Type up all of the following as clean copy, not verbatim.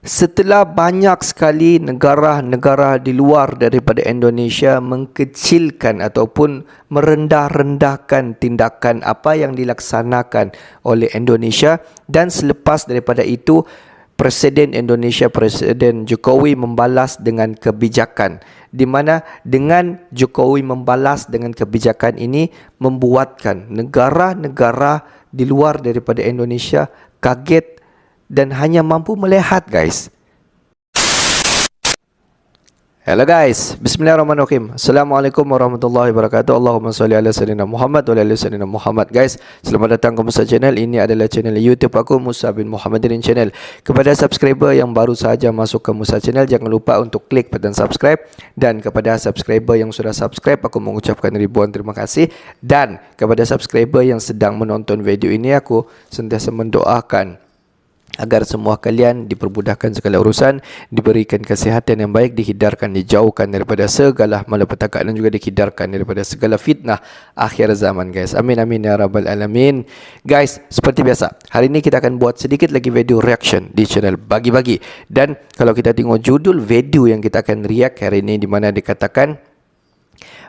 Setelah banyak sekali negara-negara di luar daripada Indonesia mengkecilkan ataupun merendah-rendahkan tindakan apa yang dilaksanakan oleh Indonesia, dan selepas daripada itu Presiden Indonesia, Presiden Jokowi membalas dengan kebijakan, di mana dengan Jokowi membalas dengan kebijakan ini membuatkan negara-negara di luar daripada Indonesia kaget dan hanya mampu melihat, guys. Hello guys, bismillahirrahmanirrahim. Assalamualaikum warahmatullahi wabarakatuh. Allahumma salli ala sayyidina Muhammad wa ala ali sayyidina Muhammad. Guys, selamat datang ke Musa Channel. Ini adalah channel YouTube aku, Musa bin Muhammadin Channel. Kepada subscriber yang baru saja masuk ke Musa Channel, jangan lupa untuk klik button subscribe. Dan kepada subscriber yang sudah subscribe, aku mengucapkan ribuan terima kasih. Dan kepada subscriber yang sedang menonton video ini, aku sentiasa mendoakan agar semua kalian dipermudahkan segala urusan, diberikan kesihatan yang baik, dihindarkan, dijauhkan daripada segala malapetaka, dan juga dihindarkan daripada segala fitnah akhir zaman, guys. Amin amin ya rabbal alamin. Guys, seperti biasa, hari ini kita akan buat sedikit lagi video reaction di channel Bagi-Bagi. Dan kalau kita tengok judul video yang kita akan react hari ini, di mana dikatakan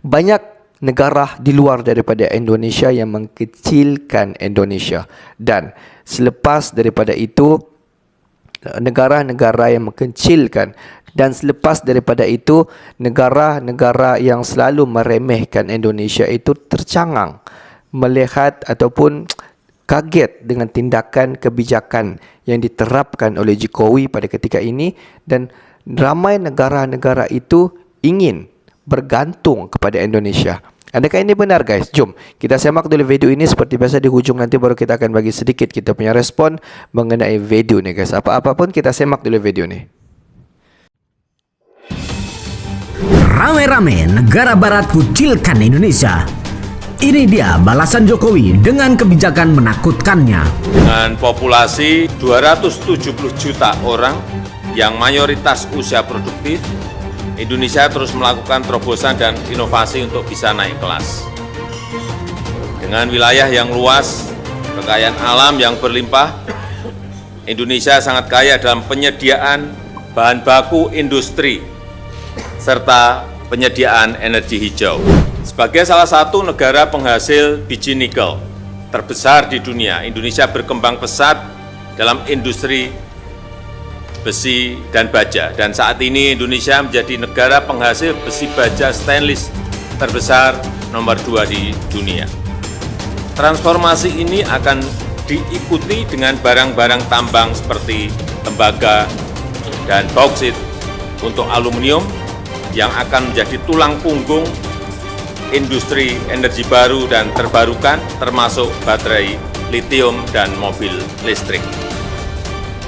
banyak negara di luar daripada Indonesia yang mengkecilkan Indonesia, dan selepas daripada itu negara-negara yang mengkecilkan, dan selepas daripada itu negara-negara yang selalu meremehkan Indonesia itu tercangang melihat ataupun kaget dengan tindakan kebijakan yang diterapkan oleh Jokowi pada ketika ini, dan ramai negara-negara itu ingin bergantung kepada Indonesia. Adakah ini benar, guys? Jom kita simak dulu video ini. Seperti biasa di hujung nanti baru kita akan bagi sedikit kita punya respon mengenai video ni, guys. Apa-apa pun kita simak dulu video ni. Rame-rame negara barat kucilkan Indonesia. Ini dia balasan Jokowi dengan kebijakan menakutkannya. Dengan populasi 270 juta orang yang mayoritas usia produktif, Indonesia terus melakukan terobosan dan inovasi untuk bisa naik kelas. Dengan wilayah yang luas, kekayaan alam yang berlimpah, Indonesia sangat kaya dalam penyediaan bahan baku industri serta penyediaan energi hijau. Sebagai salah satu negara penghasil biji nikel terbesar di dunia, Indonesia berkembang pesat dalam industri besi dan baja, dan saat ini Indonesia menjadi negara penghasil besi baja stainless terbesar nomor 2 di dunia. Transformasi ini akan diikuti dengan barang-barang tambang seperti tembaga dan bauksit untuk aluminium yang akan menjadi tulang punggung industri energi baru dan terbarukan, termasuk baterai lithium dan mobil listrik.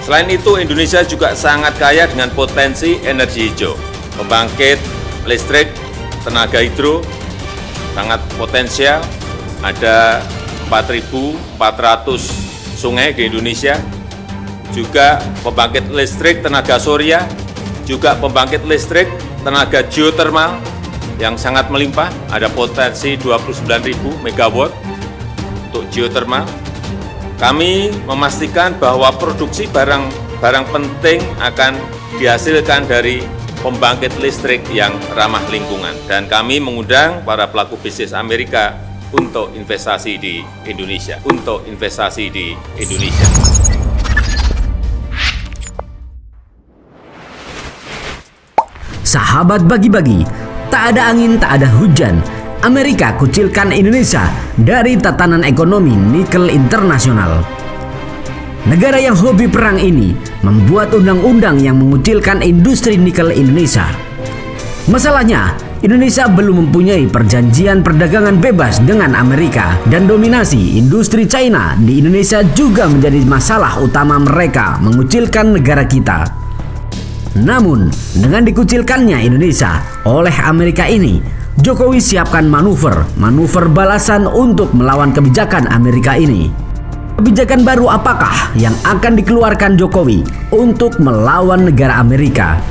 Selain itu, Indonesia juga sangat kaya dengan potensi energi hijau. Pembangkit listrik tenaga hidro sangat potensial, ada 4.400 sungai di Indonesia. Juga pembangkit listrik tenaga surya, juga pembangkit listrik tenaga geothermal yang sangat melimpah, ada potensi 29.000 megawatt untuk geothermal. Kami memastikan bahwa produksi barang penting akan dihasilkan dari pembangkit listrik yang ramah lingkungan, dan kami mengundang para pelaku bisnis Amerika untuk investasi di Indonesia. Sahabat Bagi-Bagi, tak ada angin, tak ada hujan, Amerika kucilkan Indonesia dari tatanan ekonomi nikel internasional. Negara yang hobi perang ini membuat undang-undang yang mengucilkan industri nikel Indonesia. Masalahnya, Indonesia belum mempunyai perjanjian perdagangan bebas dengan Amerika, dan dominasi industri China di Indonesia juga menjadi masalah utama mereka mengucilkan negara kita. Namun, dengan dikucilkannya Indonesia oleh Amerika ini, Jokowi siapkan manuver balasan untuk melawan kebijakan Amerika ini. Kebijakan baru apakah yang akan dikeluarkan Jokowi untuk melawan negara Amerika?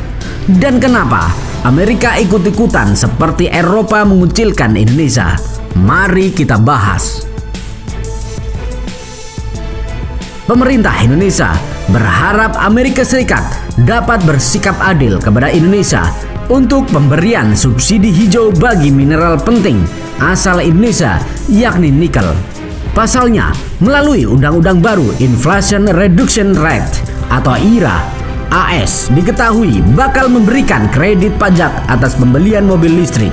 Dan kenapa Amerika ikut-ikutan seperti Eropa mengucilkan Indonesia? Mari kita bahas. Pemerintah Indonesia berharap Amerika Serikat dapat bersikap adil kepada Indonesia untuk pemberian subsidi hijau bagi mineral penting asal Indonesia, yakni nikel. Pasalnya, melalui Undang-Undang baru Inflation Reduction Rate atau IRA, AS diketahui bakal memberikan kredit pajak atas pembelian mobil listrik.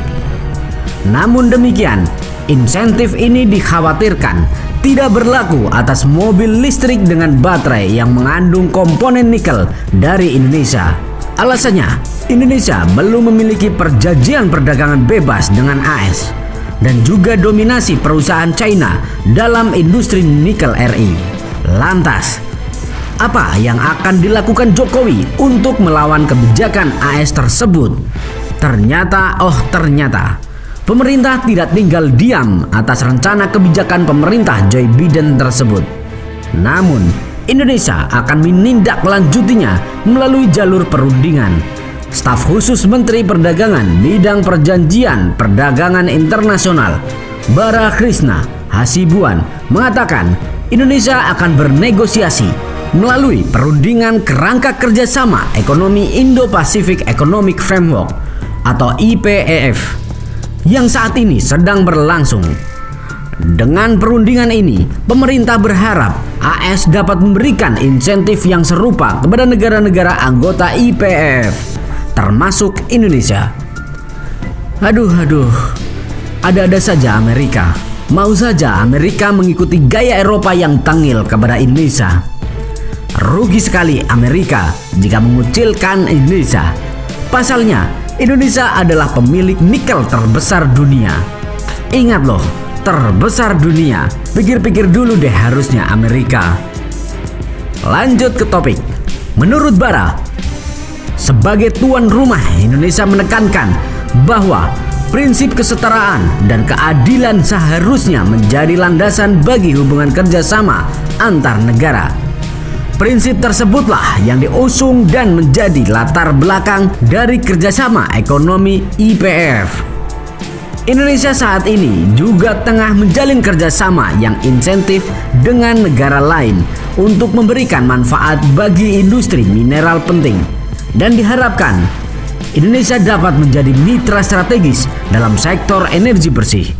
Namun demikian, insentif ini dikhawatirkan tidak berlaku atas mobil listrik dengan baterai yang mengandung komponen nikel dari Indonesia. Alasannya, Indonesia belum memiliki perjanjian perdagangan bebas dengan AS dan juga dominasi perusahaan China dalam industri nikel RI. Lantas, apa yang akan dilakukan Jokowi untuk melawan kebijakan AS tersebut? Ternyata, pemerintah tidak tinggal diam atas rencana kebijakan pemerintah Joe Biden tersebut. Namun, Indonesia akan menindaklanjutinya melalui jalur perundingan. Staf khusus Menteri Perdagangan bidang perjanjian perdagangan internasional Bara Krishna Hasibuan mengatakan Indonesia akan bernegosiasi melalui perundingan kerangka kerjasama ekonomi Indo-Pacific Economic Framework atau IPEF yang saat ini sedang berlangsung. Dengan perundingan ini, pemerintah berharap AS dapat memberikan insentif yang serupa kepada negara-negara anggota IPEF, termasuk Indonesia. Ada-ada saja Amerika. Mau saja Amerika mengikuti gaya Eropa yang tangil kepada Indonesia. Rugi sekali Amerika jika mengucilkan Indonesia. Pasalnya, Indonesia adalah pemilik nikel terbesar dunia. Ingat loh, terbesar dunia. Pikir-pikir dulu deh harusnya Amerika. Lanjut ke topik. Menurut Bara, sebagai tuan rumah, Indonesia menekankan bahwa prinsip kesetaraan dan keadilan seharusnya menjadi landasan bagi hubungan kerjasama antar negara. Prinsip tersebutlah yang diusung dan menjadi latar belakang dari kerjasama ekonomi IPEF. Indonesia saat ini juga tengah menjalin kerjasama yang insentif dengan negara lain untuk memberikan manfaat bagi industri mineral penting. Dan diharapkan Indonesia dapat menjadi mitra strategis dalam sektor energi bersih.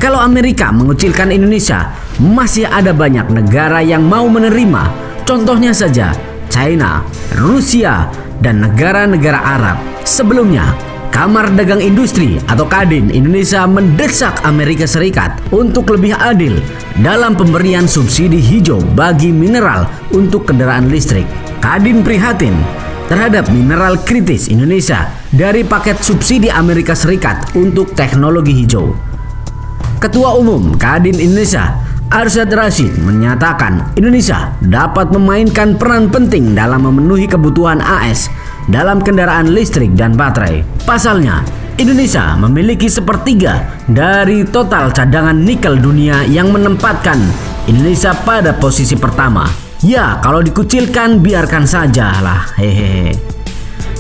Kalau Amerika mengucilkan Indonesia, masih ada banyak negara yang mau menerima. Contohnya saja China, Rusia, dan negara-negara Arab. Sebelumnya, Kamar Dagang Industri atau Kadin Indonesia mendesak Amerika Serikat untuk lebih adil dalam pemberian subsidi hijau bagi mineral untuk kendaraan listrik. Kadin prihatin terhadap mineral kritis Indonesia dari paket subsidi Amerika Serikat untuk teknologi hijau. Ketua Umum Kadin Indonesia Arsyad Rashid menyatakan Indonesia dapat memainkan peran penting dalam memenuhi kebutuhan AS dalam kendaraan listrik dan baterai. Pasalnya, Indonesia memiliki sepertiga dari total cadangan nikel dunia yang menempatkan Indonesia pada posisi pertama. Ya, kalau dikucilkan biarkan saja lah, hehehe.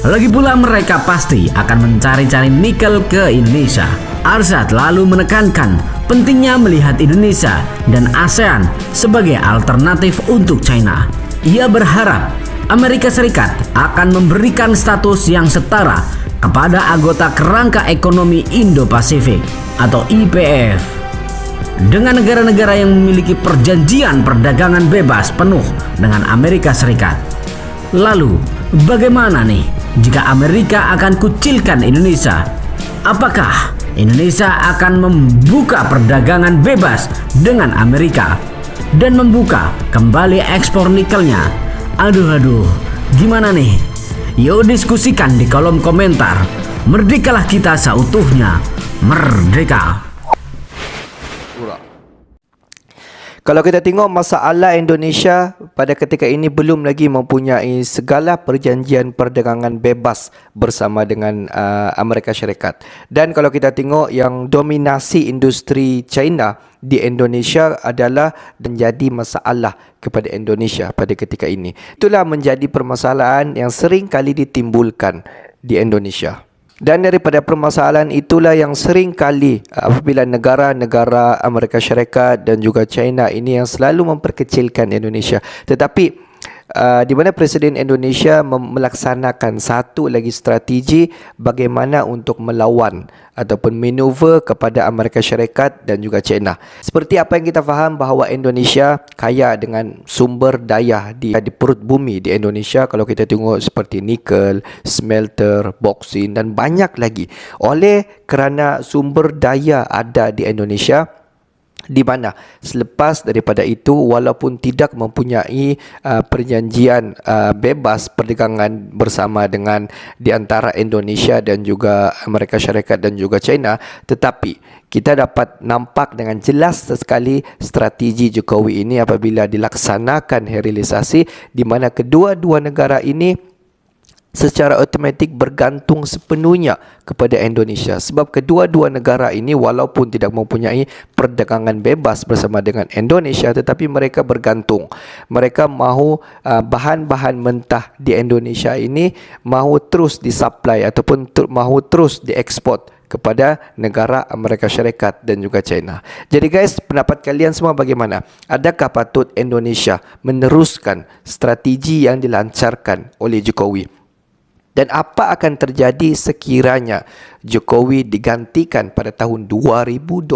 Lagi pula mereka pasti akan mencari-cari nikel ke Indonesia. Arsyad lalu menekankan pentingnya melihat Indonesia dan ASEAN sebagai alternatif untuk China. Ia berharap Amerika Serikat akan memberikan status yang setara kepada anggota kerangka ekonomi Indo-Pasifik atau IPEF dengan negara-negara yang memiliki perjanjian perdagangan bebas penuh dengan Amerika Serikat. Lalu, bagaimana nih jika Amerika akan kucilkan Indonesia? Apakah Indonesia akan membuka perdagangan bebas dengan Amerika dan membuka kembali ekspor nikelnya? Aduh, gimana nih? Yuk diskusikan di kolom komentar. Merdekalah kita seutuhnya. Merdeka. Kalau kita tengok masalah Indonesia pada ketika ini belum lagi mempunyai segala perjanjian perdagangan bebas bersama dengan Amerika Syarikat. Dan kalau kita tengok yang dominasi industri China di Indonesia adalah menjadi masalah kepada Indonesia pada ketika ini. Itulah menjadi permasalahan yang sering kali ditimbulkan di Indonesia. Dan daripada permasalahan itulah yang sering kali apabila negara-negara Amerika Syarikat dan juga China ini yang selalu memperkecilkan Indonesia. Tetapi di mana Presiden Indonesia melaksanakan satu lagi strategi bagaimana untuk melawan ataupun manuver kepada Amerika Syarikat dan juga China. Seperti apa yang kita faham bahawa Indonesia kaya dengan sumber daya di perut bumi di Indonesia, kalau kita tengok seperti nikel, smelter, boksit dan banyak lagi. Oleh kerana sumber daya ada di Indonesia, di mana selepas daripada itu walaupun tidak mempunyai perjanjian bebas perdagangan bersama dengan di antara Indonesia dan juga Amerika Syarikat dan juga China, tetapi kita dapat nampak dengan jelas sekali strategi Jokowi ini apabila dilaksanakan hilirisasi, di mana kedua-dua negara ini secara automatik bergantung sepenuhnya kepada Indonesia, sebab kedua-dua negara ini walaupun tidak mempunyai perdagangan bebas bersama dengan Indonesia, tetapi mereka bergantung. Mereka mahu bahan-bahan mentah di Indonesia ini mahu terus disupply ataupun mahu terus diekspor kepada negara Amerika Syarikat dan juga China. Jadi guys, pendapat kalian semua bagaimana? Adakah patut Indonesia meneruskan strategi yang dilancarkan oleh Jokowi? Dan apa akan terjadi sekiranya Jokowi digantikan pada tahun 2024?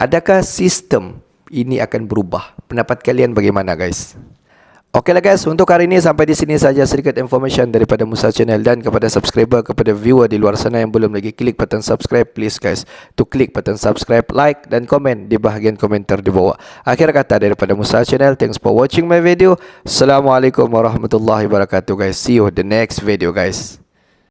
Adakah sistem ini akan berubah? Pendapat kalian bagaimana guys? Okeylah guys, untuk hari ini sampai di sini saja sedikit information daripada Musa Channel, dan kepada subscriber, kepada viewer di luar sana yang belum lagi klik button subscribe, please guys to klik button subscribe, like dan komen di bahagian komentar di bawah. Akhir kata daripada Musa Channel, thanks for watching my video. Assalamualaikum warahmatullahi wabarakatuh guys. See you the next video guys.